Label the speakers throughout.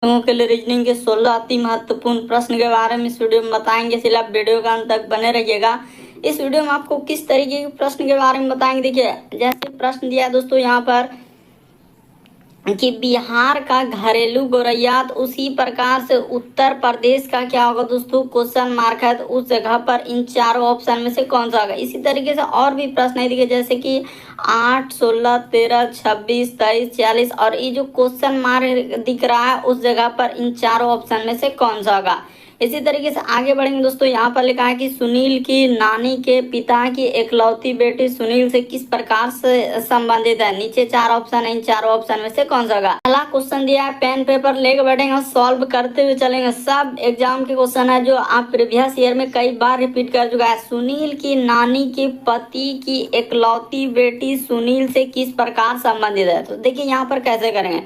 Speaker 1: लोगों के लिए रीजनिंग के 16 अति महत्वपूर्ण प्रश्न के बारे में इस वीडियो में बताएंगे, इसलिए आप वीडियो का अंत तक बने रहिएगा। इस वीडियो में आपको किस तरीके के प्रश्न के बारे में बताएंगे। देखिए, जैसे प्रश्न दिया है दोस्तों यहाँ पर कि बिहार का घरेलू गौरैया, तो उसी प्रकार से उत्तर प्रदेश का क्या होगा दोस्तों, क्वेश्चन मार्क है, तो उस जगह पर इन चारों ऑप्शन में से कौन सा होगा। इसी तरीके से और भी प्रश्न है, देखिए जैसे कि 8, 16, 13, 26, 23, 46 और ये जो क्वेश्चन मार्क दिख रहा है उस जगह पर इन चारों ऑप्शन में से कौन सा होगा। इसी तरीके से आगे बढ़ेंगे दोस्तों, यहाँ पर लिखा है कि सुनील की नानी के पिता की एकलौती बेटी सुनील से किस प्रकार से संबंधित है। नीचे चार ऑप्शन है, इन चारों ऑप्शन में से कौन सा होगा। पहला क्वेश्चन दिया है, पेन पेपर लेके बैठेंगे और सॉल्व करते हुए चलेंगे। सब एग्जाम के क्वेश्चन है जो आप प्रीवियस ईयर में कई बार रिपीट कर चुका है। सुनील की नानी के पति की एकलौती बेटी सुनील से किस प्रकार संबंधित है। तो देखिए यहाँ पर कैसे करेंगे,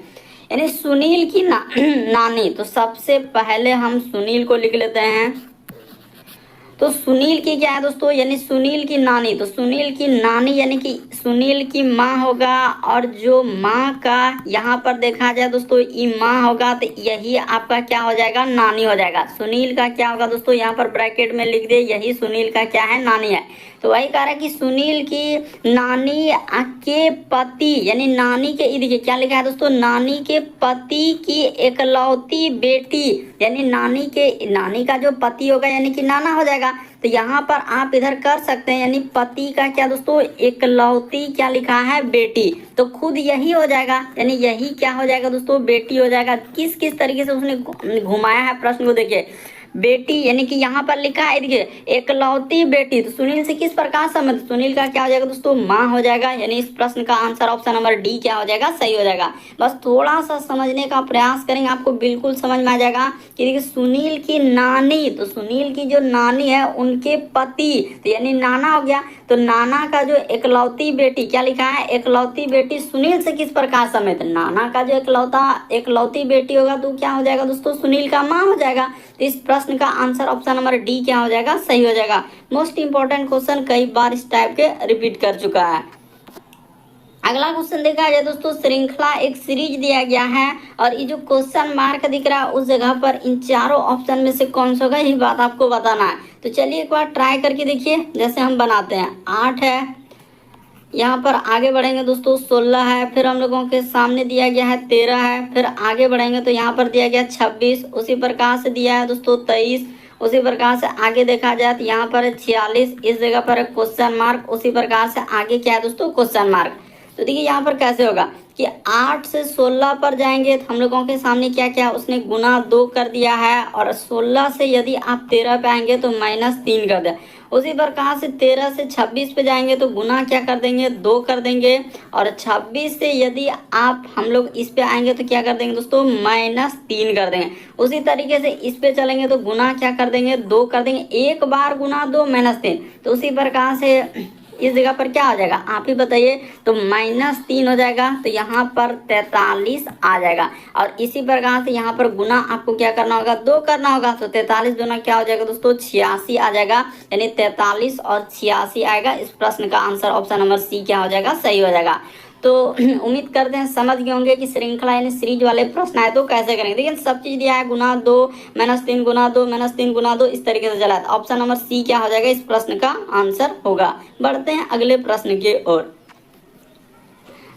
Speaker 1: यानी सुनील की नानी, तो सबसे पहले हम सुनील को लिख लेते हैं। तो सुनील की क्या है दोस्तों, यानी सुनील की नानी, तो सुनील की नानी यानी कि सुनील की माँ होगा, और जो माँ का यहाँ पर देखा जाए दोस्तों ये माँ होगा, तो यही आपका क्या हो जाएगा, नानी हो जाएगा। सुनील का क्या होगा दोस्तों, यहाँ पर ब्रैकेट में लिख दे, यही सुनील का क्या है, नानी है। तो वही कह रहा है कि सुनील की नानी के पति, यानी नानी के, देखिए क्या लिखा है दोस्तों, नानी के पति की एकलौती बेटी, यानी नानी का जो पति होगा यानी कि नाना हो जाएगा। तो यहाँ पर आप इधर कर सकते हैं, यानी पति का क्या दोस्तों, एकलौती क्या लिखा है, बेटी, तो खुद यही हो जाएगा, यानी यही क्या हो जाएगा दोस्तों, बेटी हो जाएगा। किस किस तरीके से उसने घुमाया है प्रश्न को, देखिए बेटी यानी कि यहाँ पर लिखा है, देखिए एकलौती बेटी, तो सुनील से किस प्रकार संबंधित, सुनील का क्या हो जाएगा दोस्तों, माँ हो जाएगा। यानी इस प्रश्न का आंसर ऑप्शन नंबर डी क्या हो जाएगा, सही हो जाएगा। बस थोड़ा सा समझने का प्रयास करेंगे, आपको बिल्कुल समझ में आ जाएगा कि देखिए सुनील की नानी, तो सुनील की जो नानी है उनके पति, तो यानी नाना हो गया, तो नाना का जो एकलौती बेटी क्या लिखा है, एकलौती बेटी सुनील से किस प्रकार संबंधित, नाना का जो एकलौती बेटी होगा तो क्या हो जाएगा दोस्तों, सुनील का माँ हो जाएगा। तो इस प्रश्न का आंसर ऑप्शन नंबर डी क्या हो जाएगा, सही हो जाएगा। मोस्ट इंपॉर्टेंट क्वेश्चन, कई बार इस टाइप के रिपीट कर चुका है। अगला क्वेश्चन देखा जाए दोस्तों, श्रृंखला एक सीरीज दिया गया है और ये जो क्वेश्चन मार्क दिख रहा है उस जगह पर इन चारों ऑप्शन में से कौन सा होगा, यही बात आपको बताना है। तो चलिए एक बार ट्राई करके देखिए, जैसे हम बनाते हैं 8 है, यहाँ पर आगे बढ़ेंगे दोस्तों 16 है, फिर हम लोगों के सामने दिया गया है 13 है, फिर आगे बढ़ेंगे तो यहाँ पर दिया गया 26, उसी प्रकार से दिया है दोस्तों 23, उसी प्रकार से आगे देखा जाए तो यहाँ पर 46, इस जगह पर क्वेश्चन मार्क, उसी प्रकार से आगे क्या है दोस्तों, क्वेश्चन मार्क। तो देखिए यहाँ पर कैसे होगा कि 8 से 16 पर जाएंगे तो हम लोगों के सामने क्या क्या उसने गुना 2 कर दिया है, और 16 से यदि आप 13 पे आएंगे तो -3 कर दे। उसी प्रकार से 13 से 26 पे जाएंगे तो गुना क्या कर देंगे, 2 कर देंगे, और 26 से यदि आप हम लोग इस पे आएंगे तो क्या कर देंगे दोस्तों, -3 कर देंगे। उसी तरीके से इस पे चलेंगे तो गुना क्या कर देंगे, 2 कर देंगे, एक बार गुना 2 -3। तो उसी प्रकार से इस जगह पर क्या हो जाएगा, आप ही बताइए, तो -3 हो जाएगा, तो यहाँ पर 43 आ जाएगा। और इसी प्रकार से यहाँ पर गुना आपको क्या करना होगा, 2 करना होगा, तो 43 गुना क्या हो जाएगा दोस्तों, 86 आ जाएगा। यानी 43 और 86 आएगा। इस प्रश्न का आंसर ऑप्शन नंबर सी क्या हो जाएगा, सही हो जाएगा। तो उम्मीद करते हैं समझ गए होंगे कि श्रृंखला यानी सीरीज वाले प्रश्न आए तो कैसे करेंगे। देखिए सब चीज दिया है, गुना 2 -3 गुना 2 -3 गुना 2, इस तरीके से चला है। ऑप्शन नंबर सी क्या हो जाएगा, इस प्रश्न का आंसर होगा। बढ़ते हैं अगले प्रश्न की ओर।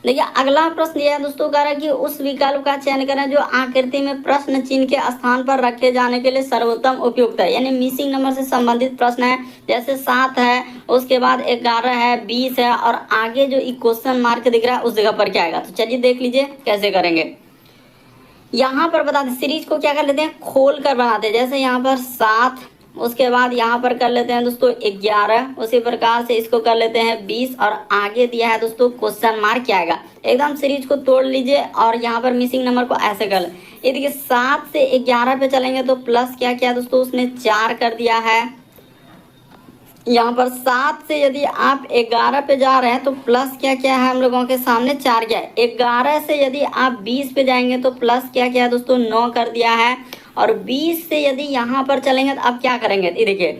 Speaker 1: देखिए अगला प्रश्न यह है दोस्तों, कह रहा है कि उस विकल्प का चयन करें जो आकृति में प्रश्न चिन्ह के स्थान पर रखे जाने के लिए सर्वोत्तम उपयुक्त है। यानी मिसिंग नंबर से संबंधित प्रश्न है, जैसे 7 है, उसके बाद 11 है, 20 है, और आगे जो क्वेश्चन मार्क दिख रहा है उस जगह पर क्या आएगा। तो चलिए देख लीजिए कैसे करेंगे। यहाँ पर बताते सीरीज को क्या कर लेते हैं, खोल कर बनाते हैं। जैसे यहाँ पर 7, उसके बाद यहाँ पर कर लेते हैं दोस्तों 11, उसी प्रकार से इसको कर लेते हैं 20, और आगे दिया है दोस्तों क्वेश्चन मार्क क्या आएगा। एकदम सीरीज को तोड़ लीजिए और यहाँ पर मिसिंग नंबर को ऐसे कर ले। ये देखिए 7 से 11 पे चलेंगे तो प्लस क्या किया दोस्तों, उसने 4 कर दिया है। यहाँ पर 7 से यदि आप 11 पे जा रहे हैं तो प्लस क्या क्या है हम लोगों के सामने, 4 क्या है। 11 से यदि आप 20 पे जाएंगे तो प्लस क्या क्या है दोस्तों, 9 कर दिया है। और 20 से यदि यहाँ पर चलेंगे तो आप क्या करेंगे, ये देखिए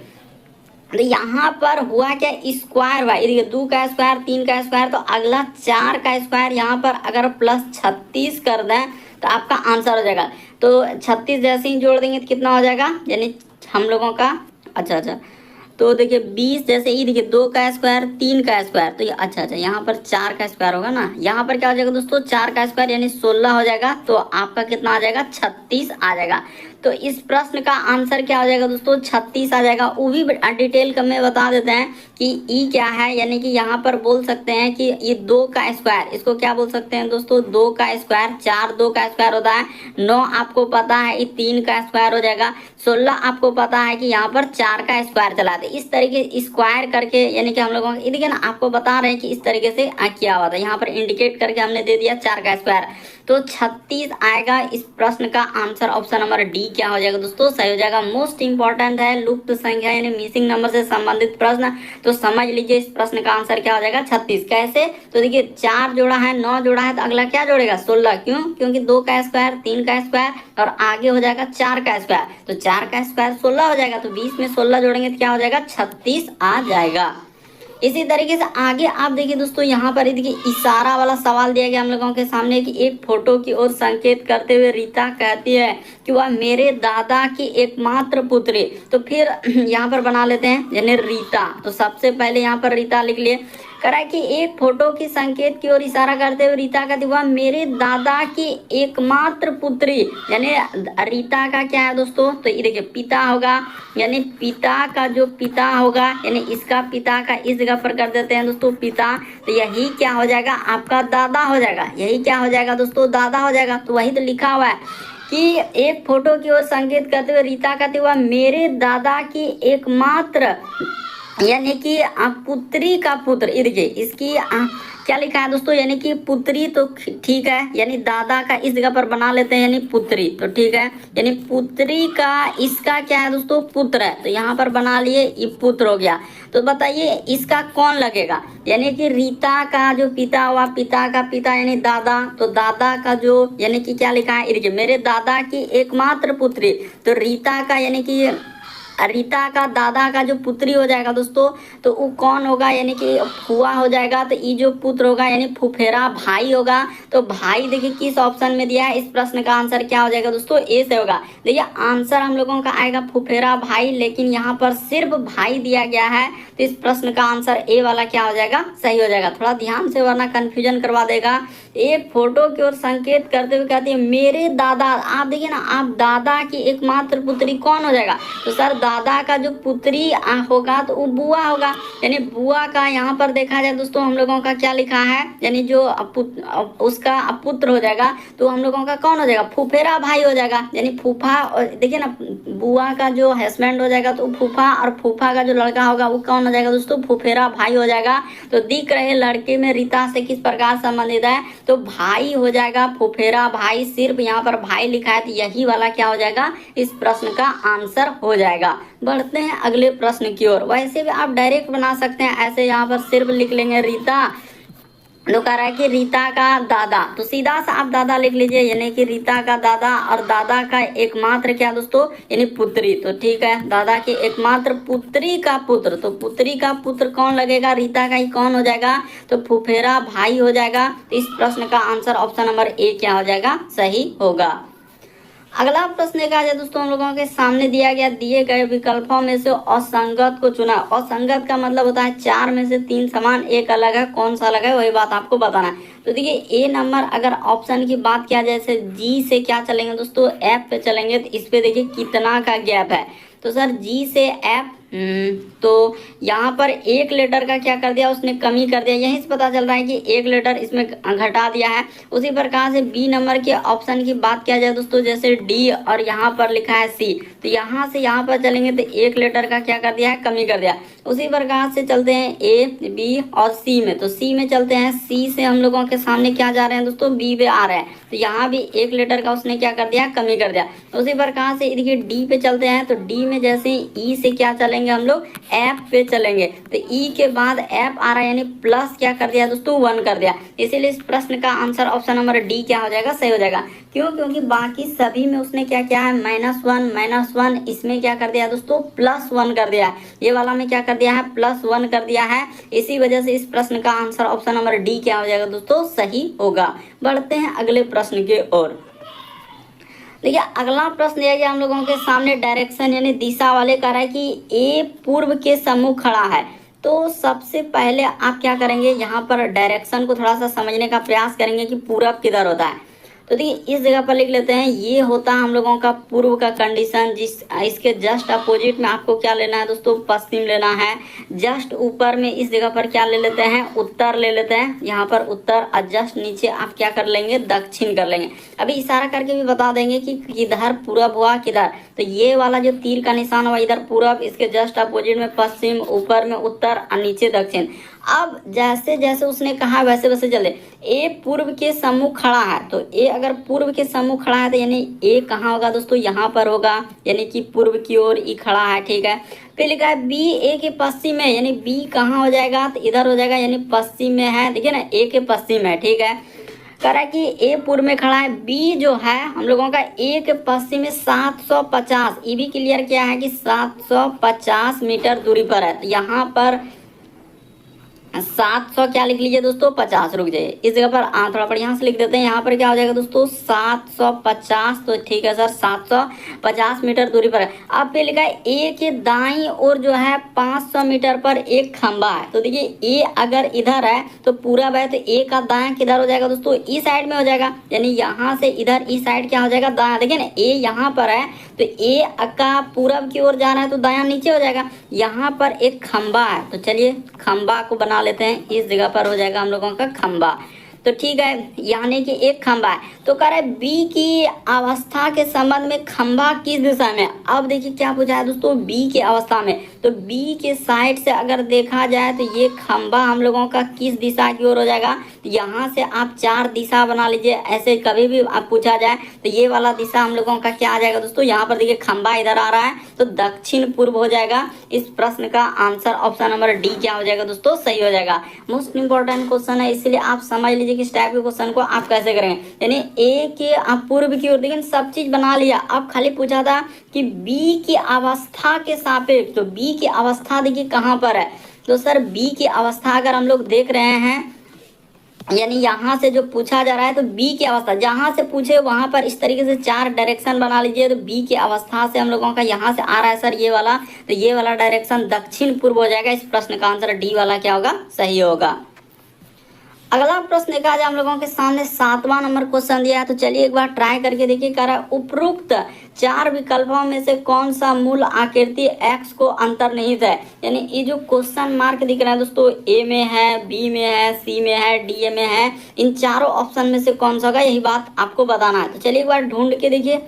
Speaker 1: तो यहाँ पर हुआ क्या, स्क्वायर हुआ। ये देखिए 2 का स्क्वायर, 3 का स्क्वायर, तो अगला 4 का स्क्वायर। यहाँ पर अगर +36 कर दें तो आपका आंसर हो जाएगा। तो 36 जैसे ही जोड़ देंगे तो कितना हो जाएगा, यानी हम लोगों का अच्छा तो देखिए 20 जैसे ही देखिए 2 का स्क्वायर 3 का स्क्वायर, तो ये अच्छा यहाँ पर 4 का स्क्वायर होगा ना, यहाँ पर क्या हो जाएगा दोस्तों 4 का स्क्वायर यानी 16 हो जाएगा। तो आपका कितना आ जाएगा 36 आ जाएगा। तो इस प्रश्न का आंसर क्या हो जाएगा दोस्तों 36 आ जाएगा। वो भी डिटेल का में बता देते हैं कि ई क्या है, यानी कि यहाँ पर बोल सकते हैं कि ये 2 का स्क्वायर, इसको क्या बोल सकते हैं दोस्तों 2 का स्क्वायर, 4 2 का स्क्वायर होता है, 9 आपको पता है ये 3 का स्क्वायर हो जाएगा, 16 आपको पता है कि यहाँ पर 4 का स्क्वायर चला दे। इस तरीके स्क्वायर करके यानी कि हम लोगों को देखिए ना आपको बता रहे हैं कि इस तरीके से किया हुआ था, यहाँ पर इंडिकेट करके हमने दे दिया 4 का स्क्वायर। तो 36 आएगा। इस प्रश्न का आंसर ऑप्शन नंबर डी क्या हो जाएगा दोस्तों, सही हो जाएगा। मोस्ट इंपॉर्टेंट है लुप्त संख्या यानी मिसिंग नंबर से संबंधित प्रश्न, तो समझ लीजिए इस प्रश्न का आंसर क्या हो जाएगा 36। कैसे, तो देखिए 4 जोड़ा है 9 जोड़ा है तो अगला क्या जोड़ेगा 16, क्यों, क्योंकि 2 का स्क्वायर 3 का स्क्वायर और आगे हो जाएगा 4 का स्क्वायर, तो 4 का स्क्वायर 16 हो जाएगा, तो 20 में 16 जोड़ेंगे तो क्या हो जाएगा 36 आ जाएगा। इसी तरीके से आगे आप देखिए दोस्तों, यहाँ पर देखिए इशारा वाला सवाल दिया गया हम लोगों के सामने कि एक फोटो की ओर संकेत करते हुए रीता कहती है कि वह मेरे दादा की एकमात्र पुत्री, तो फिर यहाँ पर बना लेते हैं यानी रीता। तो सबसे पहले यहाँ पर रीता लिख लिए, करा कि एक फोटो की संकेत की ओर इशारा करते हुए रीता कहती वह मेरे दादा की एकमात्र पुत्री, यानी रीता का क्या है दोस्तों, तो ये देखिए पिता होगा, यानी पिता का जो पिता होगा यानी इसका पिता का इस जगह पर कर देते हैं दोस्तों पिता, तो यही क्या हो जाएगा आपका दादा हो जाएगा, यही क्या हो जाएगा दोस्तों दादा हो जाएगा। तो वही तो लिखा हुआ है कि एक फोटो की ओर संकेत करते हुए रीता कहती हुआ मेरे दादा की एकमात्र यानी कि पुत्री का पुत्र, ये देखिए इसकी क्या लिखा है दोस्तों, यानी कि पुत्री, तो ठीक है, यानी दादा का इस जगह पर बना लेते हैं यानी पुत्री, तो ठीक है, यानी पुत्री का इसका क्या है दोस्तों पुत्र है, तो यहाँ पर बना लिए ये पुत्र हो गया। तो बताइए इसका कौन लगेगा, यानी कि रीता का जो पिता हुआ, पिता का पिता यानी दादा, तो दादा का जो यानी कि क्या लिखा है, देखिए मेरे दादा की एकमात्र पुत्री, तो रीता का यानी कि रीता का दादा का जो पुत्री हो जाएगा दोस्तों, तो वो कौन होगा, यानी कि फुआ हो जाएगा, तो ये जो पुत्र होगा यानी फुफेरा भाई होगा। तो भाई देखिए किस ऑप्शन में दिया है, इस प्रश्न का आंसर क्या हो जाएगा दोस्तों ए से होगा। देखिए आंसर हम लोगों का आएगा फुफेरा भाई, लेकिन यहाँ पर सिर्फ भाई दिया गया है, तो इस प्रश्न का आंसर ए वाला क्या हो जाएगा सही हो जाएगा। थोड़ा ध्यान से वरना कंफ्यूजन करवा देगा। एक फोटो की ओर संकेत करते हुए कहती है मेरे दादा, आप देखिए ना आप दादा की एकमात्र पुत्री कौन हो जाएगा, तो सर दादा का जो पुत्री होगा तो वो बुआ होगा, यानी बुआ का यहाँ पर देखा जाए दोस्तों हम लोगों का क्या लिखा है, यानी जो उसका पुत्र हो जाएगा, तो हम लोगों का कौन हो जाएगा फुफेरा भाई हो जाएगा, यानी फूफा, देखिए ना बुआ का जो हस्बैंड हो जाएगा तो फूफा, और फूफा का जो लड़का होगा वो कौन हो जाएगा दोस्तों फुफेरा भाई हो जाएगा। तो दिख रहे लड़के में रीता से किस प्रकार संबंधित है, तो भाई हो जाएगा फुफेरा भाई, सिर्फ यहाँ पर भाई लिखा है, तो यही वाला क्या हो जाएगा इस प्रश्न का आंसर हो जाएगा। बढ़ते हैं अगले प्रश्न की ओर। वैसे भी आप डायरेक्ट बना सकते हैं, ऐसे यहाँ पर सिर्फ लिख लेंगे रीता, तो कह रहा है कि रीता का दादा, तो सीधा सा आप दादा लिख लीजिए, यानी कि रीता का दादा और दादा का एकमात्र क्या दोस्तों यानी पुत्री, तो ठीक है दादा की एकमात्र पुत्री का पुत्र, तो पुत्री का पुत्र कौन लगेगा, रीता का ही कौन हो जाएगा, तो फुफेरा भाई हो जाएगा। तो इस प्रश्न का आंसर ऑप्शन नंबर ए क्या हो जाएगा सही होगा। अगला प्रश्न क्या है दोस्तों, हम लोगों के सामने दिया गया दिए गए विकल्पों में से असंगत को चुना। असंगत का मतलब होता है 4 में से 3 समान, एक अलग है, कौन सा अलग है वही बात आपको बताना है। तो देखिए ए नंबर अगर ऑप्शन की बात किया जाए, जैसे जी से क्या चलेंगे दोस्तों एफ पे चलेंगे, तो इस पे देखिए कितना का गैप है, तो सर जी से एफ, तो यहाँ पर एक लेटर का क्या कर दिया उसने कमी कर दिया, यहीं से पता चल रहा है कि एक लेटर इसमें घटा दिया है। उसी प्रकार से बी नंबर के ऑप्शन की बात किया जाए दोस्तों, जैसे डी और यहाँ पर लिखा है सी, तो यहाँ से यहाँ पर चलेंगे तो एक लेटर का क्या कर दिया है कमी कर दिया। उसी प्रकार से चलते हैं ए बी और सी में, तो सी में चलते हैं, सी से हम लोगों के सामने क्या जा रहे हैं दोस्तों बी पे आ रहे हैं, तो यहाँ भी एक लेटर का उसने क्या कर दिया कमी कर दिया। उसी प्रकार से देखिए डी पे चलते हैं, तो डी में जैसे ई से क्या चलेंगे हम लोग एफ पे चलेंगे, तो ई के बाद एफ आ रहा है यानी प्लस क्या कर दिया दोस्तों 1 कर दिया। इसीलिए इस प्रश्न का आंसर ऑप्शन नंबर डी क्या हो जाएगा सही हो जाएगा। क्यों, क्योंकि बाकी सभी में उसने क्या किया है -1, इसमें क्या कर दिया दोस्तों +1 कर दिया है, ये वाला में क्या कर दिया है +1 कर दिया है। इसी वजह से इस प्रश्न का आंसर ऑप्शन नंबर डी क्या हो जाएगा दोस्तों सही होगा। बढ़ते हैं अगले प्रश्न की ओर। देखिए अगला प्रश्न दिया गया हम लोगों के सामने डायरेक्शन यानी दिशा वाले कह रहा है कि ए पूर्व के सम्मुख खड़ा है। तो सबसे पहले आप क्या करेंगे, यहाँ पर डायरेक्शन को थोड़ा सा समझने का प्रयास करेंगे कि पूरब किधर होता है। तो देखिए इस जगह पर लिख लेते हैं, ये होता है हम लोगों का पूर्व का कंडीशन। इसके जस्ट अपोजिट में आपको क्या लेना है दोस्तों, पश्चिम लेना है। जस्ट ऊपर में इस जगह पर क्या ले लेते हैं, उत्तर ले लेते हैं, यहाँ पर उत्तर। और जस्ट नीचे आप क्या कर लेंगे, दक्षिण कर लेंगे। अभी इशारा करके भी बता देंगे कि किधर पूरब हुआ किधर। तो ये वाला जो तीर का निशान हुआ इधर पूरब, इसके जस्ट अपोजिट में पश्चिम, ऊपर में उत्तर और नीचे दक्षिण। अब जैसे जैसे उसने कहा वैसे वैसे चले। ए पूर्व के सम्मुख खड़ा है, तो ए अगर पूर्व के सम्मुख खड़ा है तो यानी ए कहाँ होगा दोस्तों, यहाँ पर होगा, यानी कि पूर्व की ओर ई खड़ा है। ठीक है, फिर लिखा है बी ए के पश्चिम में, यानी बी कहाँ हो जाएगा, तो इधर हो जाएगा, यानी पश्चिम में है। देखिए ना, ए के पश्चिम है। ठीक है, कह रहा है कि ए पूर्व में खड़ा है, बी जो है हम लोगों का ए के पश्चिम में 750, ये भी क्लियर किया है कि 750 मीटर दूरी पर है। तो यहाँ पर 700 क्या लिख लीजिए दोस्तों, 50। रुक जाइए, इस जगह पर थोड़ा पर यहाँ से लिख देते हैं। यहाँ पर क्या हो जाएगा दोस्तों, 750। तो ठीक है सर, 750 मीटर दूरी पर है। अब पे लिखा है ए के दाईं ओर जो है 500 मीटर पर एक खंबा है। तो देखिए ए अगर इधर है तो पूरब है, तो ए का दायां किधर हो जाएगा दोस्तों, ई साइड में हो जाएगा। यानी यहाँ से इधर ई साइड क्या हो जाएगा, दायां। देखिए ना, ए यहाँ पर है तो ए का पूरब की ओर जा रहा है तो दायां नीचे हो जाएगा। यहाँ पर एक खंबा है, तो चलिए खंबा को बना लेते हैं। इस जगह पर हो जाएगा हम लोगों का खंबा। तो ठीक है, यानी कि एक खंबा है। तो कह रहे बी की अवस्था के संबंध में खंबा किस दिशा में। अब देखिए क्या पूछा है दोस्तों, बी की अवस्था में। तो बी के साइड से अगर देखा जाए तो ये खंबा हम लोगों का किस दिशा की ओर हो जाएगा। यहाँ से आप 4 दिशा बना लीजिए, ऐसे कभी भी आप पूछा जाए तो ये वाला दिशा हम लोगों का क्या आ जाएगा दोस्तों। यहाँ पर देखिए खंबा इधर आ रहा है तो दक्षिण पूर्व हो जाएगा। इस प्रश्न का आंसर ऑप्शन नंबर डी क्या हो जाएगा दोस्तों, सही हो जाएगा। मोस्ट इंपॉर्टेंट क्वेश्चन है, इसलिए आप समझ लीजिए कि इस टाइप के क्वेश्चन को आप कैसे करेंगे। यानी ए के आप पूर्व की ओर, लेकिन सब चीज बना लिया। अब खाली पूछा था कि बी की अवस्था के सापेक्ष, तो बी की अवस्था देखिए कहाँ पर है। तो सर बी की अवस्था अगर हम लोग देख रहे हैं, यानी यहाँ से जो पूछा जा रहा है तो बी की अवस्था जहाँ से पूछे वहां पर इस तरीके से 4 डायरेक्शन बना लीजिए। तो बी की अवस्था से हम लोगों का यहाँ से आ रहा है सर ये वाला, तो ये वाला डायरेक्शन दक्षिण पूर्व हो जाएगा। इस प्रश्न का आंसर डी वाला क्या होगा, सही होगा। अगला प्रश्न देखा जाए हम लोगों के सामने 7वां नंबर क्वेश्चन दिया है। तो चलिए एक बार ट्राई करके देखिए। कह रहा है उपरोक्त 4 विकल्पों में से कौन सा मूल आकृति x को अंतर्निहित है। यानी ये जो क्वेश्चन मार्क दिख रहा है दोस्तों, ए में है, बी में है, सी में है, डी में है, इन चारों ऑप्शन में से कौन सा होगा, यही बात आपको बताना है। तो चलिए एक बार ढूंढ के देखिए,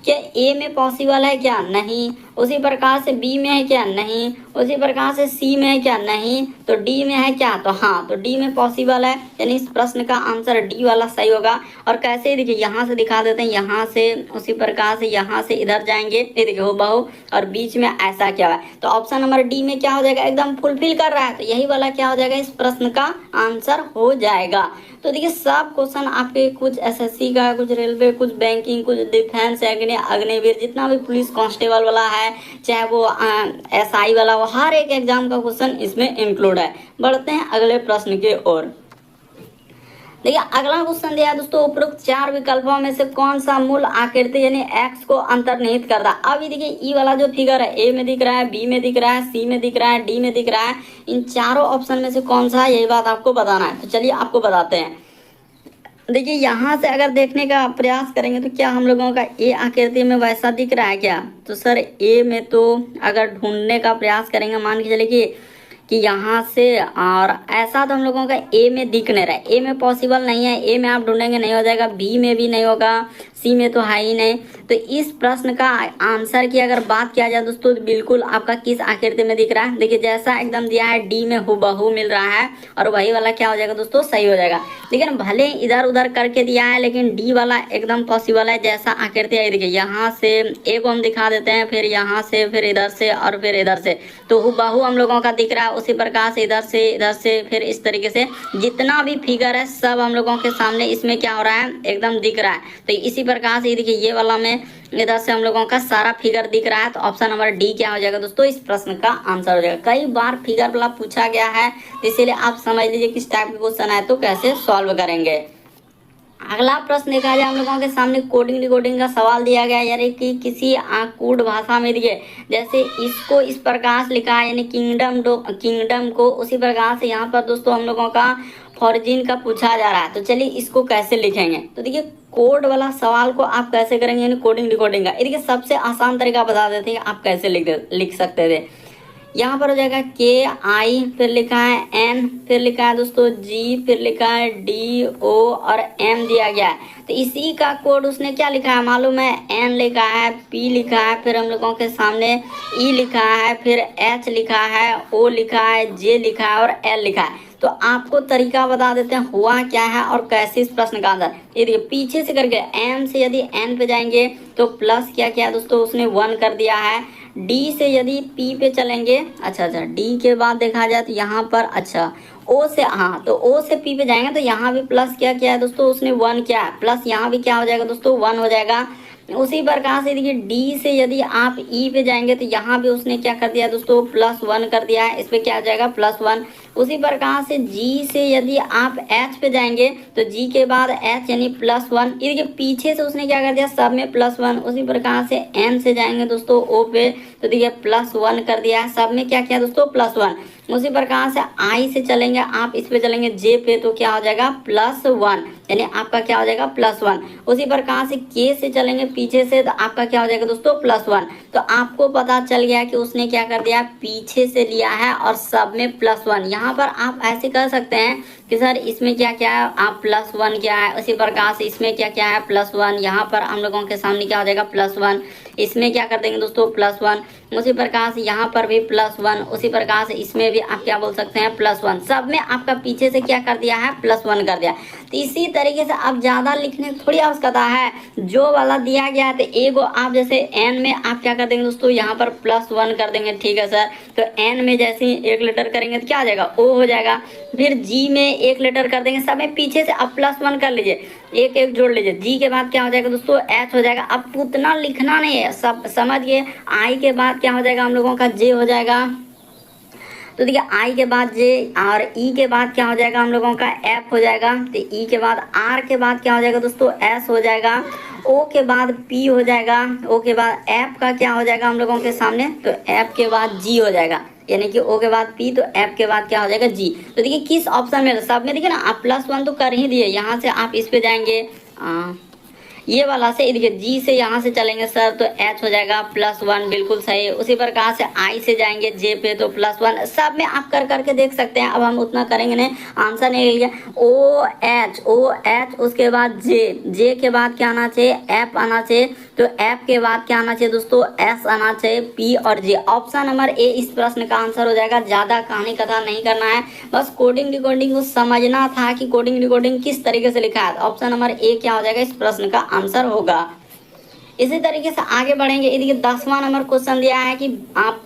Speaker 1: क्या ए में पॉसिबल है क्या, नहीं। उसी प्रकार से बी में है क्या, नहीं। उसी प्रकार से सी में है क्या, नहीं। तो डी में है क्या, तो हाँ, तो डी में पॉसिबल है। यानी इस प्रश्न का आंसर डी वाला सही होगा। और कैसे देखिए, यहाँ से दिखा देते हैं, यहाँ से उसी प्रकार से यहाँ से इधर जाएंगे, ये देखिए हो बहु, और बीच में ऐसा क्या है। तो ऑप्शन नंबर डी में क्या हो जाएगा, एकदम फुलफिल कर रहा है। तो यही वाला क्या हो जाएगा, इस प्रश्न का आंसर हो जाएगा। तो देखिए सब क्वेश्चन आपके कुछ एसएससी का, कुछ रेलवे, कुछ बैंकिंग, कुछ डिफेंस, अग्निवीर, जितना भी पुलिस कांस्टेबल वाला है, चाहे वो एसआई वाला हो, हर एक एग्जाम का क्वेश्चन इसमें इंक्लूड है। बढ़ते हैं अगले प्रश्न की ओर। देखिए अगला क्वेश्चन दिया है दोस्तों, उपरोक्त 4 विकल्पों में से कौन सा मूल आकृति यानी x को अंतर्निहित करता है। अब ये देखिए ई वाला जो फिगर है, ए में दिख रहा है, बी में दिख रहा है, सी में दिख रहा है, डी में दिख रहा है, इन चारों ऑप्शन में से कौन सा है, यही बात आपको बताना है। तो चलिए आपको बताते हैं। देखिए यहाँ से अगर देखने का प्रयास करेंगे तो क्या हम लोगों का ए आकृति में वैसा दिख रहा है क्या। तो सर ए में तो अगर ढूंढने का प्रयास करेंगे, मान के चलिए कि यहाँ से, और ऐसा तो हम लोगों का ए में दिख नहीं रहा है, ए में पॉसिबल नहीं है। ए में आप ढूंढेंगे नहीं हो जाएगा, बी में भी नहीं होगा, सी में तो है ही नहीं। तो इस प्रश्न का आंसर की अगर बात किया जाए दोस्तों, तो बिल्कुल आपका किस आकृति में दिख रहा है। देखिए जैसा एकदम दिया है डी में हुबहू मिल रहा है, और वही वाला क्या हो जाएगा दोस्तों, सही हो जाएगा। लेकिन भले इधर उधर करके दिया है, लेकिन डी वाला एकदम पॉसिबल है। जैसा आकृति है देखिए, यहाँ से ए को हम दिखा देते हैं, फिर यहाँ से, फिर इधर से, और फिर इधर से, तो हुबहू हम लोगों का दिख रहा है। उसी प्रकार से इधर से, फिर इस तरीके से जितना भी फिगर है सब हम लोगों के सामने इसमें क्या हो रहा है, एकदम दिख रहा है। तो इसी प्रकार से देखिए ये वाला में इधर से हम लोगों का सारा फिगर दिख रहा है। तो ऑप्शन नंबर डी क्या हो जाएगा दोस्तों, इस प्रश्न का आंसर हो जाएगा। कई बार फिगर वाला पूछा गया है, इसीलिए आप समझ लीजिए किस टाइप के क्वेश्चन आए तो कैसे सॉल्व करेंगे। अगला प्रश्न देखा जाए हम लोगों के सामने कोडिंग डिकोडिंग का सवाल दिया गया है, यानी कि किसी कोड भाषा में दिए जैसे इसको इस प्रकार से लिखा है यानी किंगडम को, उसी प्रकार से यहाँ पर दोस्तों हम लोगों का फॉर्जिन का पूछा जा रहा है। तो चलिए इसको कैसे लिखेंगे, तो देखिए कोड वाला सवाल को आप कैसे करेंगे यानी कोडिंग डिकोडिंग का, देखिए सबसे आसान तरीका बता देते हैं आप कैसे लिख सकते थे। यहाँ पर हो जाएगा KI, फिर लिखा है N, फिर लिखा है दोस्तों G, फिर लिखा है DO और M दिया गया है। तो इसी का कोड उसने क्या लिखा है मालूम है, N लिखा है, P लिखा है, फिर हम लोगों के सामने E लिखा है, फिर H लिखा है, O लिखा है, J लिखा है और L लिखा है। तो आपको तरीका बता देते हैं हुआ क्या है और कैसे इस प्रश्न का आंसर, ये देखिए पीछे से करके M से यदि N पे जाएंगे तो प्लस क्या किया दोस्तों उसने 1 कर दिया है। D से यदि P पे चलेंगे, अच्छा D के बाद देखा जाए तो यहाँ पर अच्छा O से, हाँ तो O से P पे जाएंगे तो यहाँ भी प्लस क्या किया है दोस्तों उसने 1 किया है, प्लस यहाँ भी क्या हो जाएगा दोस्तों 1 हो जाएगा। उसी प्रकार से देखिए D से यदि आप E पे जाएंगे तो यहाँ भी उसने क्या कर दिया दोस्तों +1 कर दिया है, इस पे क्या हो जाएगा +1। उसी प्रकार से G से यदि आप H पे जाएंगे तो G के बाद H यानी +1, ये देखिए पीछे से उसने क्या कर दिया सब में +1। उसी प्रकार से N से जाएंगे दोस्तों O पे तो देखिए +1 कर दिया है, सब में क्या किया दोस्तों +1। उसी प्रकार से I से चलेंगे आप इस पे चलेंगे J पे तो क्या हो जाएगा +1 यानी आपका क्या हो जाएगा +1। उसी प्रकार से K से चलेंगे पीछे से तो आपका क्या हो जाएगा दोस्तों +1। तो आपको पता चल गया कि उसने क्या कर दिया पीछे से लिया है और सब में +1। यहाँ पर आप ऐसे कर सकते हैं कि सर इसमें क्या क्या है आप +1 क्या है, उसी प्रकार से इसमें क्या क्या है +1, यहाँ पर हम लोगों के सामने क्या हो जाएगा +1, इसमें क्या कर देंगे दोस्तों +1, उसी प्रकार से यहाँ पर भी +1, उसी प्रकार से इसमें भी आप क्या बोल सकते हैं +1, सब में आपका पीछे से क्या कर दिया है +1 कर दिया। तो इसी तरीके से अब ज़्यादा लिखने की थोड़ी आवश्यकता है, जो वाला दिया गया है तो एगो आप जैसे N में आप क्या कर देंगे दोस्तों यहाँ पर +1 कर देंगे, ठीक है सर। तो N में जैसे ही 1 लेटर करेंगे तो क्या आ जाएगा O हो जाएगा, फिर G में 1 लेटर कर देंगे, सब में पीछे से अब +1 कर लीजिए, एक एक जोड़ लीजिए, G के बाद क्या हो जाएगा दोस्तों H हो जाएगा। अब उतना लिखना नहीं है, सब समझ गए। I के बाद क्या हो जाएगा हम लोगों का J हो जाएगा, तो देखिए I के बाद J और E के बाद क्या हो जाएगा हम लोगों का F हो जाएगा, तो E के बाद R के बाद क्या हो जाएगा दोस्तों S हो जाएगा, O के बाद P हो जाएगा, O के बाद F का क्या हो जाएगा हम लोगों के सामने, तो F के बाद G हो जाएगा, यानी कि O के बाद P तो F के बाद क्या हो जाएगा G। तो देखिए किस ऑप्शन में, सब में देखिए ना आप +1 तो कर ही दिए, यहाँ से आप इस पे जाएंगे ये वाला से, देखिए G से यहाँ से चलेंगे सर तो H हो जाएगा +1, बिल्कुल सही। उसी प्रकार से I से जाएंगे J पे तो +1, सब में आप कर करके देख सकते हैं। अब हम उतना करेंगे नहीं, आंसर नहीं लिया। OH उसके बाद J के बाद क्या आना चाहिए F आना चाहिए, तो F के बाद क्या आना चाहिए दोस्तों S आना चाहिए, P और J। ऑप्शन नंबर A इस प्रश्न का आंसर हो जाएगा। ज़्यादा कहानी कथा नहीं करना है, बस कोडिंग डिकोडिंग को समझना था कि कोडिंग डिकोडिंग किस तरीके से लिखा है। ऑप्शन नंबर A क्या हो जाएगा इस प्रश्न का आंसर होगा। इसी तरीके से आगे बढ़ेंगे। देखिए 10वां नंबर क्वेश्चन दिया है कि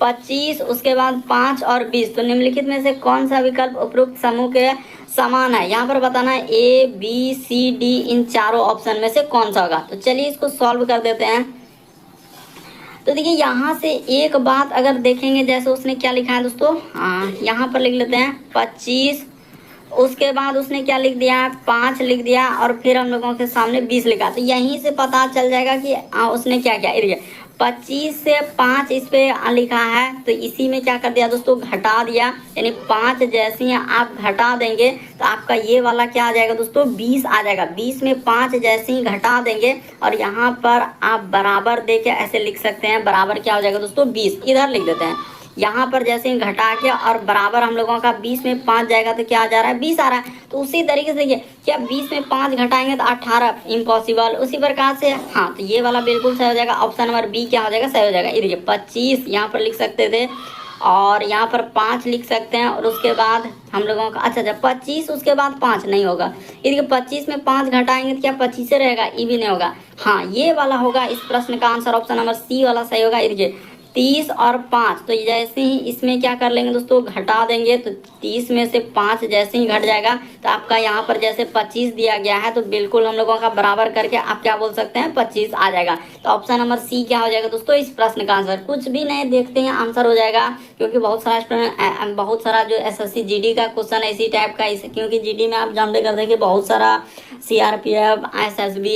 Speaker 1: 25 उसके बाद 5 और 20, तो निम्नलिखित में से कौन सा विकल्प उपरोक्त समूह के समान है। यहाँ पर बताना है A B C D, इन चारों ऑप्शन में से कौन सा होगा। तो चलिए इसको सॉल्व कर देते हैं। तो देखिए यहाँ से एक बात अगर देखेंगे, जैसे उसने क्या लिखा है दोस्तों, यहाँ पर लिख लेते हैं 25, उसके बाद उसने क्या लिख दिया 5 लिख दिया और फिर हम लोगों के सामने 20 लिखा। तो यहीं से पता चल जाएगा कि उसने क्या किया। 25 से 5 इस पे लिखा है, तो इसी में क्या कर दिया दोस्तों घटा दिया, यानी 5 जैसे ही आप घटा देंगे तो आपका ये वाला क्या आ जाएगा दोस्तों 20 आ जाएगा। 20 में 5 जैसे ही घटा देंगे और यहाँ पर आप बराबर दे के ऐसे लिख सकते हैं, बराबर क्या हो जाएगा दोस्तों 20, इधर लिख देते हैं। यहाँ पर जैसे ही घटा के और बराबर हम लोगों का 20 में 5 जाएगा तो क्या आ जा रहा है 20 आ रहा है। तो उसी तरीके से देखिए क्या 20 में 5 घटाएंगे तो 18, इम्पॉसिबल। उसी प्रकार से हाँ, तो ये वाला बिल्कुल सही हो जाएगा। ऑप्शन नंबर बी क्या हो जाएगा सही हो जाएगा। ये देखिए 25 यहाँ पर लिख सकते थे और यहाँ पर 5 लिख सकते हैं और उसके बाद हम लोगों का अच्छा 25 उसके बाद 5 नहीं होगा। ये देखिए 25 में 5 घटाएंगे तो क्या 25 से रहेगा, ये भी नहीं होगा। हाँ, ये वाला होगा इस प्रश्न का आंसर, ऑप्शन नंबर सी वाला सही होगा। ये देखिए 30 और 5, तो जैसे ही इसमें क्या कर लेंगे दोस्तों घटा देंगे तो 30 में से 5 जैसे ही घट जाएगा तो आपका यहाँ पर जैसे 25 दिया गया है तो बिल्कुल हम लोगों का बराबर करके आप क्या बोल सकते हैं 25 आ जाएगा। तो ऑप्शन नंबर सी क्या हो जाएगा दोस्तों इस प्रश्न का आंसर। कुछ भी नहीं देखते हैं आंसर हो जाएगा, क्योंकि बहुत सारा जो SSC GD का क्वेश्चन है इसी टाइप का, क्योंकि GD में आप जानते करते हैं कि बहुत सारा CRPF, SSB,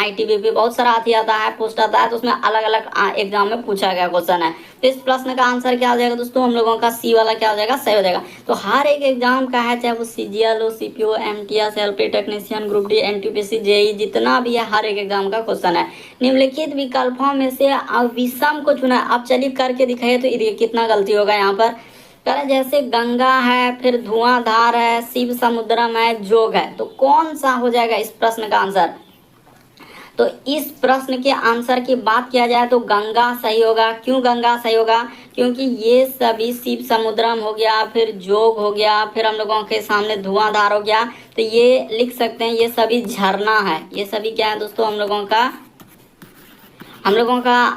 Speaker 1: ITBP, बहुत सारा आती आता है, पोस्ट आता है, तो उसमें अलग अलग एग्जाम में पूछा गया क्वेश्चन है। तो इस प्रश्न का आंसर क्या हो जाएगा दोस्तों, हम लोगों का सी वाला क्या हो जाएगा, सही हो जाएगा। तो हर एक एग्जाम का है, चाहे वो CGL हो, CPO, MTS, LP technician, group D, NTPC, JEE, जितना भी है हर एक एग्जाम का क्वेश्चन है। निम्नलिखित विकल्पों में से विषम को चुना। अब चलिए करके दिखाइए तो ये कितना गलती होगा यहाँ पर। करें जैसे गंगा है, फिर धुआंधार है, शिव समुद्रम है, जोग है, तो कौन सा हो जाएगा इस प्रश्न का आंसर। तो इस प्रश्न के आंसर की बात किया जाए तो गंगा सही होगा। क्यों गंगा सही होगा, क्योंकि ये सभी शिव समुद्रम हो गया, फिर जोग हो गया, फिर हम लोगों के सामने धुआंधार हो गया, तो ये लिख सकते हैं ये सभी झरना है। ये सभी क्या है दोस्तों, हम लोगों का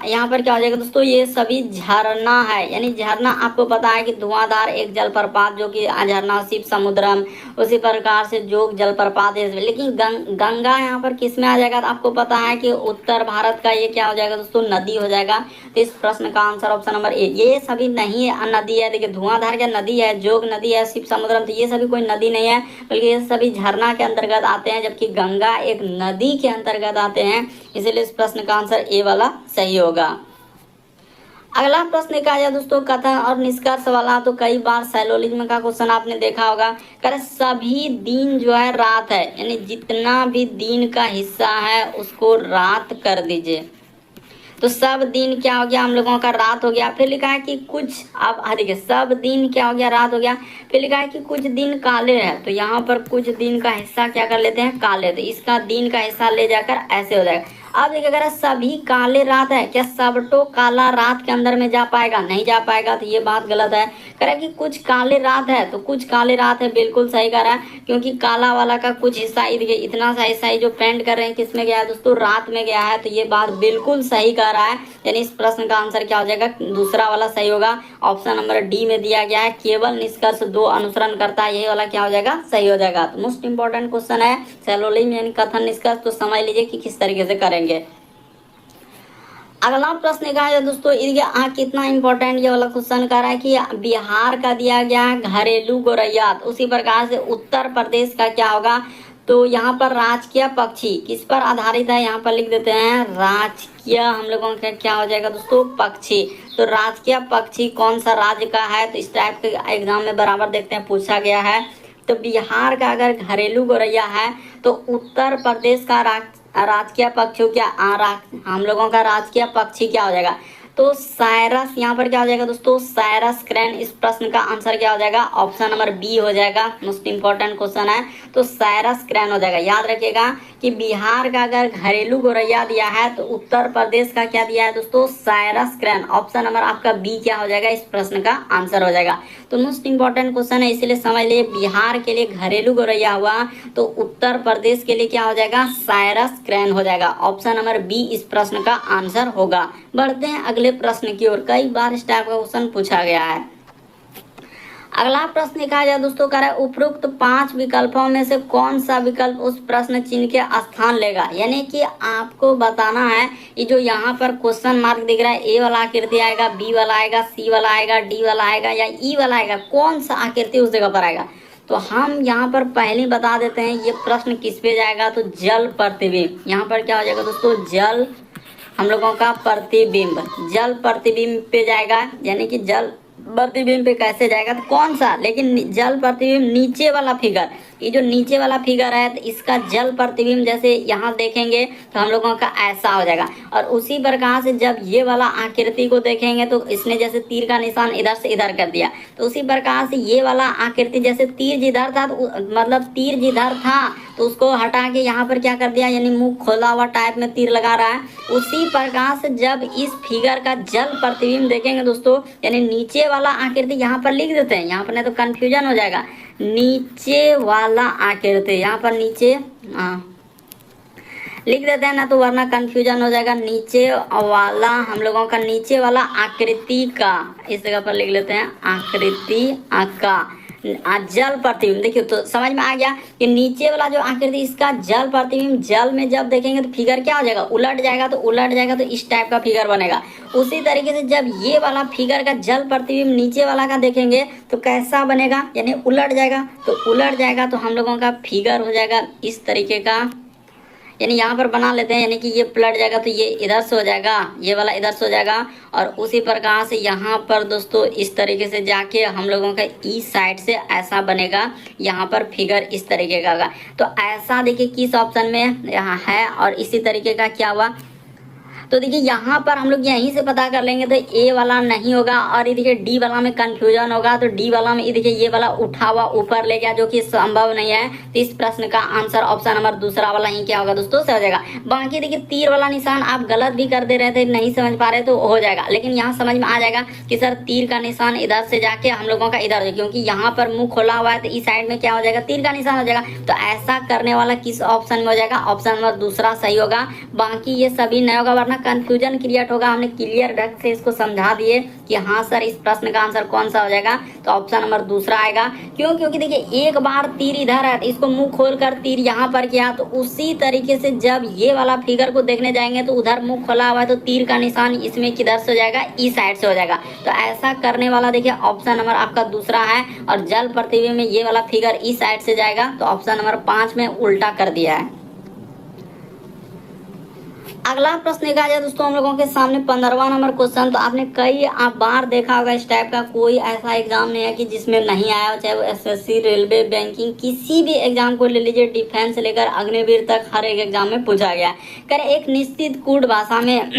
Speaker 1: यहाँ पर क्या हो जाएगा दोस्तों, ये सभी झरना है। यानी झरना आपको पता है कि धुआंधार एक जलप्रपात जो कि झरना, शिव समुद्रम, उसी प्रकार से जोग जलप्रपात है। लेकिन गंगा यहाँ पर किस में आ जाएगा, तो आपको पता है कि उत्तर भारत का ये क्या हो जाएगा दोस्तों, नदी हो जाएगा। तो इस प्रश्न का आंसर ऑप्शन नंबर ए। ये सभी नहीं है नदी है, देखिए धुआंधार क्या नदी है, जोग नदी है, शिव समुद्रम तो ये सभी कोई नदी नहीं है, बल्कि ये सभी झरना के अंतर्गत आते हैं, जबकि गंगा एक नदी के अंतर्गत आते हैं। इसलिए इस प्रश्न का आंसर ए वाला सही होगा। अगला प्रश्न क्या है दोस्तों, कथन और निष्कर्ष वाला। तो कई बार साइलोलिज्म का क्वेश्चन आपने देखा होगा। कह रहे सभी दिन जो है रात है, यानी जितना भी दिन का हिस्सा है उसको रात कर दीजिए। तो सब दिन क्या हो गया, हम लोगों का रात हो गया। फिर लिखा है कि कुछ, अब देखिए सब दिन क्या हो गया, रात हो गया। फिर लिखा है कि कुछ दिन काले हैं, तो यहाँ पर कुछ दिन का हिस्सा क्या कर लेते हैं, काले। तो इसका दिन का हिस्सा ले जाकर ऐसे हो जाएगा। अब देखिए अगर सभी काले रात है, क्या सबटो काला रात के अंदर में जा पाएगा, नहीं जा पाएगा, तो ये बात गलत है। कह रहा है कि कुछ काले रात है, तो कुछ काले रात है, बिल्कुल सही कर रहा है, क्योंकि काला वाला का कुछ हिस्सा इतना सा हिस्सा जो पेंट कर रहे हैं किसमें गया है दोस्तों, रात में गया है। तो ये बात बिल्कुल सही कर रहा है, यानी इस प्रश्न का आंसर क्या हो जाएगा, दूसरा वाला सही होगा। ऑप्शन नंबर डी में दिया गया है, केवल निष्कर्ष दो अनुसरण करता है, यही वाला क्या हो जाएगा, सही हो जाएगा। तो मोस्ट इंपॉर्टेंट क्वेश्चन है सैलोलिज्म यानी कथन निष्कर्ष, तो समझ लीजिए कि किस तरीके से करेंगे। अगला प्रश्न का है दोस्तों, कितना इंपॉर्टेंट ये वाला क्वेश्चन कर रहा है कि बिहार का दिया गया है घरेलू गौरैया, उसी प्रकार से उत्तर प्रदेश का क्या होगा। तो यहाँ पर राजकीय पक्षी किस पर आधारित है, यहाँ पर लिख देते हैं राजकीय, हम लोगों का क्या हो जाएगा दोस्तों, पक्षी। तो राजकीय पक्षी कौन सा राज्य का है, तो इस टाइप के एग्जाम में बराबर देखते हैं पूछा गया है। तो बिहार का अगर घरेलू गौरैया है तो उत्तर प्रदेश का राजकीय पक्षी क्या, हम लोगों का राजकीय पक्षी क्या हो जाएगा, तो साइरस। यहाँ पर क्या हो जाएगा दोस्तों, साइरस क्रैन। इस प्रश्न का आंसर क्या हो जाएगा, ऑप्शन नंबर बी हो जाएगा। मोस्ट इंपॉर्टेंट क्वेश्चन है, तो साइरस क्रैन हो जाएगा। याद रखिएगा कि बिहार का अगर घरेलू गौरैया दिया है तो उत्तर प्रदेश का क्या दिया है दोस्तों, साइरस क्रैन। ऑप्शन नंबर आपका बी क्या हो जाएगा, इस प्रश्न का आंसर हो जाएगा। तो मोस्ट इंपॉर्टेंट क्वेश्चन है, इसलिए समझ लिए बिहार के लिए घरेलू गौरैया हुआ, तो उत्तर प्रदेश के लिए क्या हो जाएगा, साइरस क्रैन हो जाएगा। ऑप्शन नंबर बी इस प्रश्न का आंसर होगा। बढ़ते हैं अगले प्रश्न की ओर। कई बार इस टाइप का क्वेश्चन पूछा गया है। अगला प्रश्न लिखा जाए दोस्तों, कह रहा है उपरोक्त 5 विकल्पों में से कौन सा विकल्प उस प्रश्न चिन्ह के स्थान लेगा। यानी कि आपको बताना है, ये जो यहाँ पर क्वेश्चन मार्क दिख रहा है, ए वाला आकृति आएगा, बी वाला आएगा, सी वाला आएगा, डी वाला आएगा या ई वाला आएगा, कौन सा आकृति उस जगह पर आएगा। तो हम यहाँ पर पहले बता देते हैं ये प्रश्न किस पे जाएगा, तो जल प्रतिबिंब। यहाँ पर क्या हो जाएगा दोस्तों, जल, हम लोगों का प्रतिबिंब, जल प्रतिबिंब पे जाएगा। यानी कि जल प्रतिबिंब पे कैसे जाएगा, तो कौन सा, लेकिन जल प्रतिबिंब नीचे वाला फिगर, ये जो नीचे वाला फिगर है तो इसका जल प्रतिबिंब जैसे यहाँ देखेंगे तो हम लोगों का ऐसा हो जाएगा। और उसी प्रकार से जब ये वाला आकृति को देखेंगे तो इसने जैसे तीर का निशान इधर से इधर कर दिया, तो उसी प्रकार से ये वाला आकृति जैसे तीर जिधर था, तो मतलब तीर जिधर था तो उसको हटा के यहाँ पर क्या कर दिया, यानी मुंह खोला हुआ टाइप में तीर लगा रहा है। उसी प्रकार से जब इस फिगर का जल प्रतिबिंब देखेंगे दोस्तों, यानी नीचे वाला आकृति यहाँ पर लिख देते हैं, यहाँ पर नहीं तो कंफ्यूजन हो जाएगा। नीचे वाला आकृति यहाँ पर नीचे लिख देते हैं ना, तो वरना कंफ्यूजन हो जाएगा। नीचे वाला, हम लोगों का नीचे वाला आकृति का, इस जगह पर लिख लेते हैं आकृति का जल प्रतिबिंब। देखिए तो समझ में आ गया कि नीचे वाला जो आकृति इसका जल प्रतिबिंब, जल में जब देखेंगे तो फिगर क्या हो जाएगा, उलट जाएगा। तो उलट जाएगा तो इस टाइप का फिगर बनेगा। उसी तरीके से जब ये वाला फिगर का जल प्रतिबिंब नीचे वाला का देखेंगे तो कैसा बनेगा, यानी उलट जाएगा। तो उलट जाएगा तो हम लोगों का फिगर हो जाएगा इस तरीके का, यानी यहाँ पर बना लेते हैं, यानी कि ये पलट जाएगा तो ये इधर से हो जाएगा, ये वाला इधर से हो जाएगा। और उसी प्रकार से यहाँ पर दोस्तों इस तरीके से जाके हम लोगों का इस साइड से ऐसा बनेगा, यहाँ पर फिगर इस तरीके का होगा। तो ऐसा देखिए किस ऑप्शन में यहाँ है। और इसी तरीके का क्या हुआ, तो देखिए यहाँ पर हम लोग यहीं से पता कर लेंगे तो ए वाला नहीं होगा। और ये देखिए डी वाला में कंफ्यूजन होगा, तो डी वाला में ये देखिए ये वाला उठा हुआ ऊपर ले गया, जो कि संभव नहीं है। तो इस प्रश्न का आंसर ऑप्शन नंबर दूसरा वाला ही क्या होगा दोस्तों, से हो जाएगा। बाकी देखिए तीर वाला निशान आप गलत भी कर दे रहे थे, नहीं समझ पा रहे तो हो जाएगा, लेकिन यहाँ समझ में आ जाएगा कि सर तीर का निशान इधर से जाके हम लोगों का इधर है, क्योंकि यहाँ पर मुंह खोला हुआ है तो इस साइड में क्या हो जाएगा, तीर का निशान हो जाएगा। तो ऐसा करने वाला किस ऑप्शन में हो जाएगा, ऑप्शन नंबर दूसरा सही होगा। बाकी ये सभी नहीं होगा, वरना कंफ्यूजन क्रिएट होगा। हमने क्लियर ढंग से इसको समझा दिए कि हाँ सर इस प्रश्न का आंसर कौन सा हो जाएगा, तो ऑप्शन नंबर दूसरा आएगा। क्यों, क्योंकि देखिए एक बार तीर इधर है, इसको मुंह खोलकर तीर यहाँ पर किया, तो उसी तरीके से जब ये वाला फिगर को देखने जाएंगे तो उधर मुंह खोला हुआ है, तो तीर का निशान इसमें किधर से हो जाएगा, इस साइड से हो जाएगा। तो ऐसा करने वाला देखिए ऑप्शन नंबर आपका दूसरा है। और जल प्रतिबिंब में ये वाला फिगर इस साइड से जाएगा, तो ऑप्शन नंबर 5 में उल्टा कर दिया है। अगला प्रश्न देखा जाए दोस्तों हम लोगों के सामने 15वां नंबर क्वेश्चन। तो आपने कई बार देखा होगा इस टाइप का, कोई ऐसा एग्जाम नहीं है कि जिसमें नहीं आया हो, चाहे वो एसएससी, रेलवे, बैंकिंग, किसी भी एग्जाम को ले लीजिए, डिफेंस से लेकर अग्निवीर तक हर एक एग्जाम में पूछा गया है। करें एक निश्चित कूट भाषा में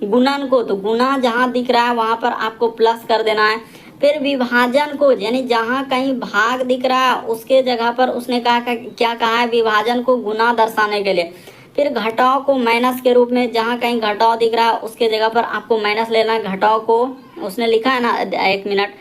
Speaker 1: गुणन को, तो गुना जहाँ दिख रहा है वहां पर आपको प्लस कर देना है। फिर विभाजन को, यानी जहाँ कहीं भाग दिख रहा है उसके जगह पर उसने कहा क्या कहा है, विभाजन को गुना दर्शाने के लिए। फिर घटाव को माइनस के रूप में, जहाँ कहीं घटाव दिख रहा है उसके जगह पर आपको माइनस लेना है। घटाव को उसने लिखा है ना, 1 मिनट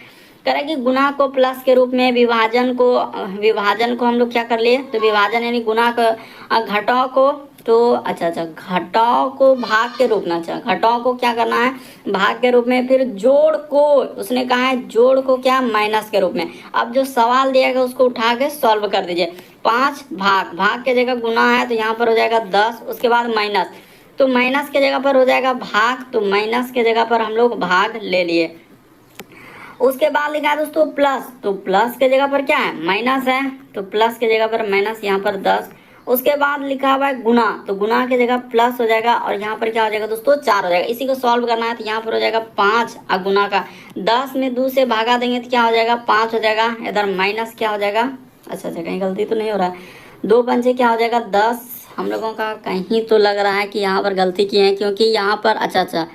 Speaker 1: करें कि गुना को प्लस के रूप में, विभाजन को हम लोग क्या कर लिए, तो विभाजन यानी गुना का, घटाव को तो अच्छा घटाव को भाग के रूप में, अच्छा घटाव को क्या करना है, भाग के रूप में। फिर जोड़ को उसने कहा है, जोड़ को क्या, माइनस के रूप में। अब जो सवाल दिया गया उसको उठा के सॉल्व कर दीजिए। 5 भाग के जगह गुना है तो यहाँ पर हो जाएगा 10, उसके बाद माइनस, तो माइनस के जगह पर हो जाएगा भाग, तो माइनस के जगह पर हम लोग भाग ले लिए। उसके बाद लिखा है दोस्तों प्लस, तो प्लस के जगह पर क्या है, माइनस है, तो प्लस के जगह पर माइनस, यहाँ पर 10। उसके बाद लिखा हुआ है गुना, तो गुना के जगह प्लस हो जाएगा, और यहाँ पर क्या हो जाएगा दोस्तों, 4 हो जाएगा। इसी को सॉल्व करना है तो यहाँ पर हो जाएगा 5 और गुना का 10 में 2 से भागा देंगे तो क्या हो जाएगा, 5 हो जाएगा। इधर माइनस क्या हो जाएगा, अच्छा कहीं गलती तो नहीं हो रहा है, 2 पंचे क्या हो जाएगा 10। हम लोगों का कहीं तो लग रहा है कि यहाँ पर गलती की है, क्योंकि यहाँ पर अच्छा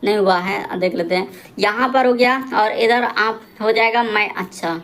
Speaker 1: नहीं हुआ है, देख लेते हैं। यहाँ पर हो गया और इधर आप हो जाएगा अच्छा,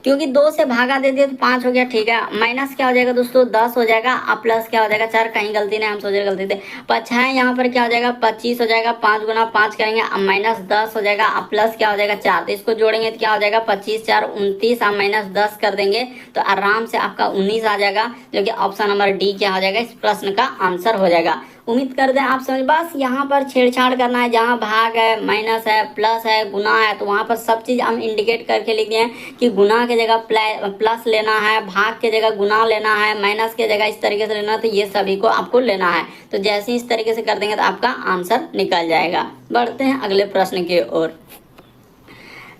Speaker 1: क्योंकि 2 से भागा दे दिए तो 5 हो गया, ठीक है। माइनस क्या हो जाएगा दोस्तों, 10 हो जाएगा। अब प्लस क्या हो जाएगा 4, कहीं गलती नहीं, हम सोचे गलती थे। 5 है, यहाँ पर क्या हो जाएगा 25 हो जाएगा, 5 गुना 5 करेंगे, अब माइनस 10 हो जाएगा। अब प्लस क्या हो जाएगा 4, तो इसको जोड़ेंगे तो क्या हो जाएगा 25 4 29, अब माइनस 10 कर देंगे तो आराम से आपका 19 आ जाएगा, जो कि ऑप्शन नंबर डी क्या हो जाएगा, इस प्रश्न का आंसर हो जाएगा। उम्मीद करते हैं आप समझ, बस यहाँ पर छेड़छाड़ करना है, जहाँ भाग है, माइनस है, प्लस है, गुना है, तो वहाँ पर सब चीज़ हम इंडिकेट करके लिख दिए हैं कि गुना के जगह प्लस लेना है, भाग के जगह गुना लेना है, माइनस के जगह इस तरीके से लेना है, तो ये सभी को आपको लेना है। तो जैसे इस तरीके से कर देंगे तो आपका आंसर निकल जाएगा। बढ़ते हैं अगले प्रश्न की ओर।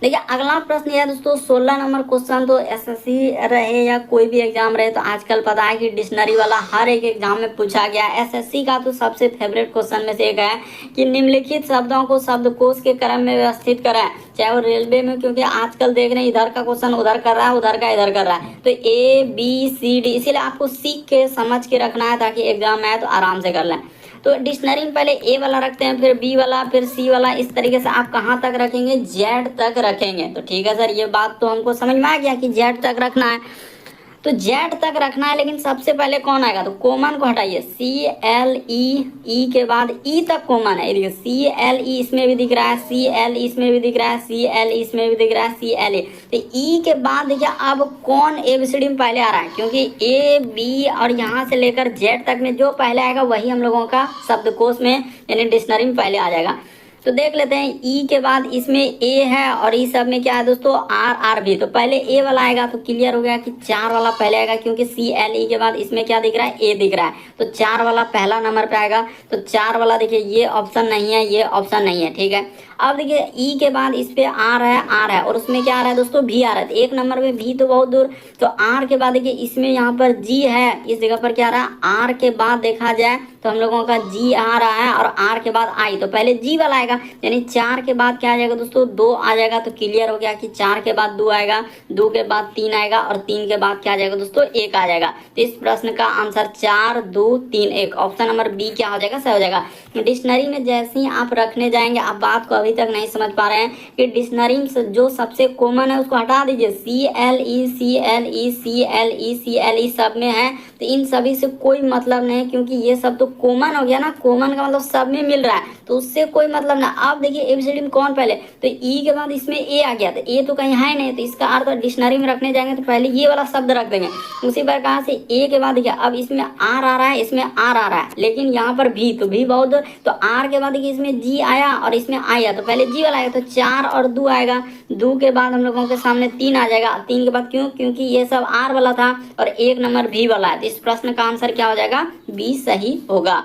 Speaker 1: देखिए अगला प्रश्न है दोस्तों 16 नंबर क्वेश्चन। तो एसएससी रहे या कोई भी एग्जाम रहे, तो आजकल पता है कि डिक्शनरी वाला हर एक एग्जाम में पूछा गया है। एसएससी का तो सबसे फेवरेट क्वेश्चन में से एक है कि निम्नलिखित शब्दों को शब्दकोश के क्रम में व्यवस्थित करें। चाहे वो रेलवे में, क्योंकि आजकल देख रहे हैं इधर का क्वेश्चन उधर कर रहा है, उधर का इधर कर रहा है, तो ABCD, इसीलिए आपको सीख के समझ के रखना है ताकि एग्जाम में आए तो आराम से कर लें। तो डिक्शनरी में पहले ए वाला रखते हैं, फिर बी वाला, फिर सी वाला, इस तरीके से आप कहाँ तक रखेंगे, जेड तक रखेंगे। तो ठीक है सर, ये बात तो हमको समझ में आ गया कि जेड तक रखना है, तो जेड तक रखना है। लेकिन सबसे पहले कौन आएगा, तो कॉमन को हटाइए, CLE, ई के बाद ई तक कॉमन है। देखिए CLE इसमें भी दिख रहा है, CL इसमें भी दिख रहा है, CL इसमें भी दिख रहा है, CLA। तो ई के बाद देखिए अब कौन ABCD में पहले आ रहा है, क्योंकि A B और यहाँ से लेकर जेड तक में जो पहले आएगा वही हम लोगों का शब्दकोश में यानी डिक्शनरी में पहले आ जाएगा। तो देख लेते हैं ई के बाद इसमें ए है और इस सब में क्या है दोस्तों आर आर भी। तो पहले ए वाला आएगा तो क्लियर हो गया कि 4 वाला पहले आएगा, क्योंकि सी एल ई के बाद इसमें क्या दिख रहा है ए दिख रहा है, तो 4 वाला पहला नंबर पे आएगा। तो 4 वाला देखिए ये ऑप्शन नहीं है, ये ऑप्शन नहीं है, ठीक है। अब देखिए ई के बाद इस पे आर है और उसमें क्या आ रहा है दोस्तों भी आ रहा है, तो एक नंबर में भी तो बहुत दूर। तो आर के बाद देखिए इसमें यहाँ पर जी है, इस जगह पर क्या आ रहा है आर के बाद देखा जाए तो हम लोगों का जी आ रहा है और आर के बाद आई, तो पहले जी वाला आएगा, यानी 4 के बाद क्या आ जाएगा दोस्तों 2 आ जाएगा। तो क्लियर हो गया कि 4 के बाद 2 आएगा, 2 के बाद 3 आएगा और 3 के बाद क्या आ जाएगा दोस्तों 1 आ जाएगा। तो इस प्रश्न का आंसर 4 2 3 1 ऑप्शन नंबर बी क्या हो जाएगा, सही हो जाएगा। डिक्शनरी में जैसे ही आप रखने जाएंगे, आप बात को अभी तक नहीं समझ पा रहे हैं कि डिक्शनरी में जो सबसे कॉमन है उसको हटा दीजिए। C L E C L E C L E C L E सब में है, तो इन सभी से कोई मतलब नहीं, क्योंकि ये सब तो कॉमन हो गया ना, कॉमन का मतलब सब में मिल रहा है, तो उससे कोई मतलब ना। अब देखिए एबीसीडी में कौन पहले, तो ई के बाद इसमें ए आ गया, तो ए तो कहीं है नहीं, तो इसका अर्थ डिक्शनरी में रखने जाएंगे तो पहले ये वाला शब्द रख देंगे। उसी प्रकार से ए के बाद देखिए अब इसमें आर आ रहा है, इसमें आर आ रहा है, लेकिन यहाँ पर भी, तो भी बहुत, तो आर के बाद देखिए इसमें जी आया और इसमें आया, तो पहले जी वाला आएगा, तो 4 और 2 आएगा, 2 के बाद हम लोगों के सामने 3 आ जाएगा, 3 के बाद क्यों, क्योंकि ये सब आर वाला था और 1 नंबर भी वाला है। तो इस प्रश्न का आंसर क्या हो जाएगा, बी सही होगा।